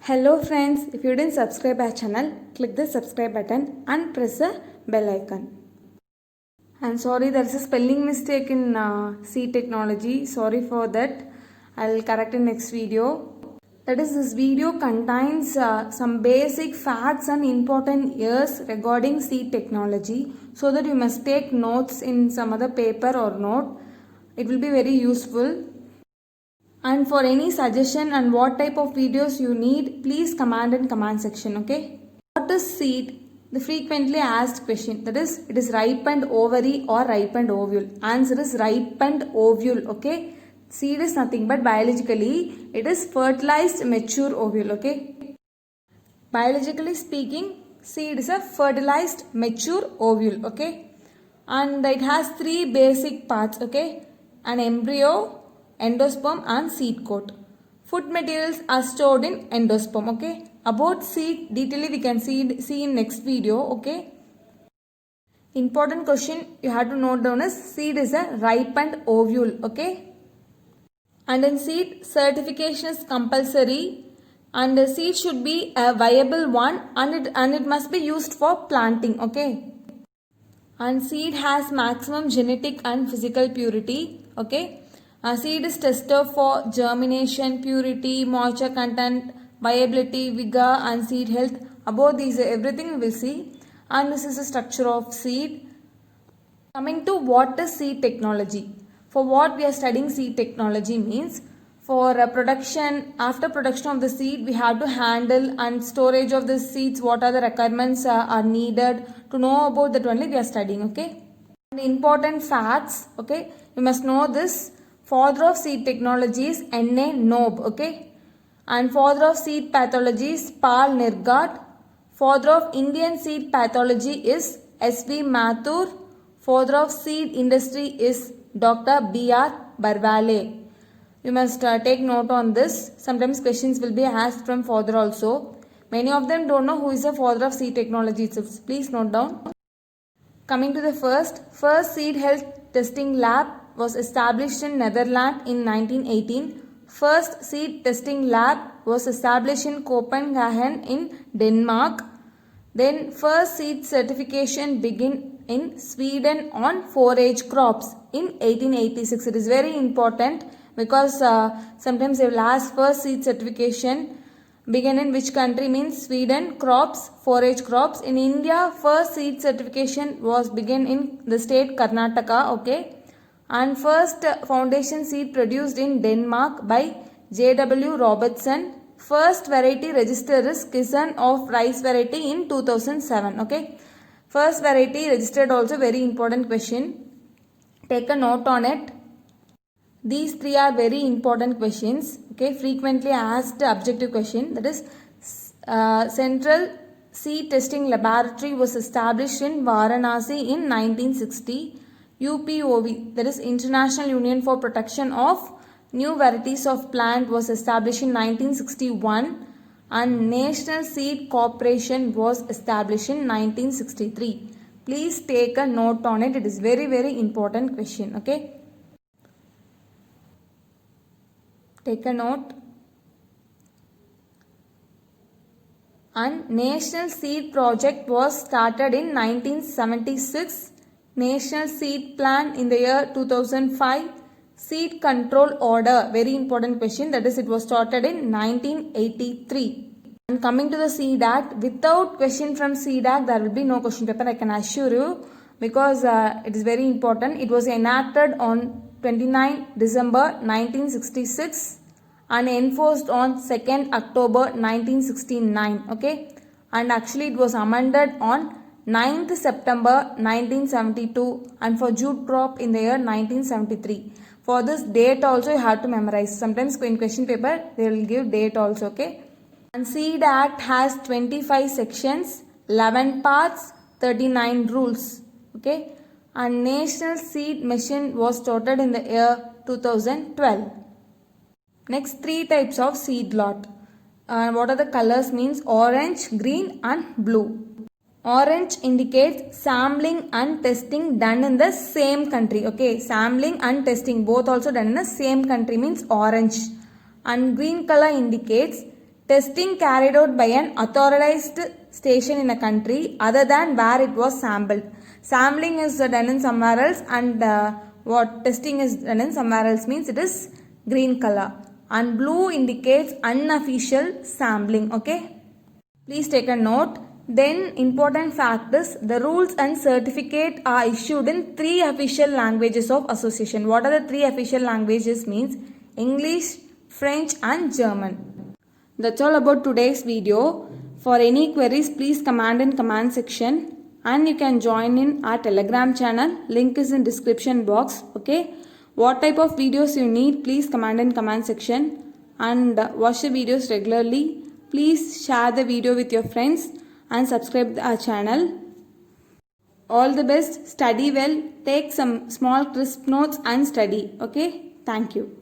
Hello friends, if you didn't subscribe our channel, click the subscribe button and press the bell icon. I'm sorry there is a spelling mistake in C technology. Sorry for that. I'll correct in next video. That is, this video contains some basic facts and important years regarding C technology, so that you must take notes in some other paper or note. It will be very useful. And for any suggestion and what type of videos you need, please comment in comment section, okay? What is seed? The frequently asked question. That is, it is ripened ovary or ripened ovule. Answer is ripened ovule, okay? Seed is nothing but biologically, it is fertilized mature ovule, okay? Biologically speaking, seed is a fertilized mature ovule, okay? And it has three basic parts, okay? An embryo, endosperm and seed coat. Food materials are stored in endosperm, okay? About seed, detailedly we can see in next video, okay? Important question you have to note down is seed is a ripened ovule, okay? And in seed, certification is compulsory, and the seed should be a viable one, and it must be used for planting, okay? And seed has maximum genetic and physical purity, okay? Seed is tested for germination, purity, moisture content, viability, vigor and seed health. Above these everything we will see. And this is the structure of seed. Coming to what is seed technology. For what we are studying seed technology means, for production, after production of the seed, we have to handle and storage of the seeds, what are the requirements are needed. To know about that only we are studying, okay? And important facts, okay? You must know this. Father of seed technology is N.A. Nobe, okay? And father of seed pathology is Paul Nirgard. Father of Indian seed pathology is S.V. Mathur. Father of seed industry is Dr. B.R. Barwale. You must take note on this. Sometimes questions will be asked from father also. Many of them don't know who is the father of seed technology. So please note down. Coming to the first seed health testing lab was established in Netherlands in 1918. First seed testing lab was established in Copenhagen in Denmark. Then first seed certification began in Sweden on forage crops in 1886. It is very important because sometimes they will ask first seed certification began in which country means Sweden, crops, forage crops. In India, first seed certification was began in the state Karnataka, okay? And first foundation seed produced in Denmark by J.W. Robertson. First variety registered is Kisan of rice variety in 2007, okay? First variety registered also very important question. Take a note on it. These three are very important questions, okay? Frequently asked objective question. That is, Central Seed Testing Laboratory was established in Varanasi in 1960. UPOV, that is International Union for Protection of New Varieties of Plant, was established in 1961, and National Seed Corporation was established in 1963. Please take a note on it. It is very, very important question, okay? Take a note. And National Seed Project was started in 1976. National Seed Plan in the year 2005. Seed Control Order, very important question, that is it was started in 1983. And coming to the Seed Act, without question from Seed Act there will be no question paper, I can assure you, because it is very important. It was enacted on 29 December 1966 and enforced on 2nd October 1969, okay? And actually it was amended on 9th September 1972 and for jute crop in the year 1973. For this date also you have to memorize. Sometimes in question paper they will give date also, okay? And Seed Act has 25 sections, 11 parts, 39 rules, okay? And National Seed Mission was started in the year 2012. Next, three types of seed lot. What are the colors means orange, green and blue. Orange indicates sampling and testing done in the same country. Okay, sampling and testing both also done in the same country means orange. And green color indicates Testing carried out by an authorized station in a country other than where it was sampled. Sampling is done in somewhere else, and what testing is done in somewhere else means it is green color. And blue indicates unofficial sampling. Okay, please take a note. Then important fact is the rules and certificate are issued in 3 official languages of association. What are the 3 official languages means? English, French and German. That's all about today's video. For any queries, please comment in comment section, and you can join in our Telegram channel. Link is in description box. Okay, what type of videos you need, please comment in comment section, and watch the videos regularly. Please share the video with your friends and subscribe our channel. All the best. Study well. Take some small crisp notes and study. Okay, thank you.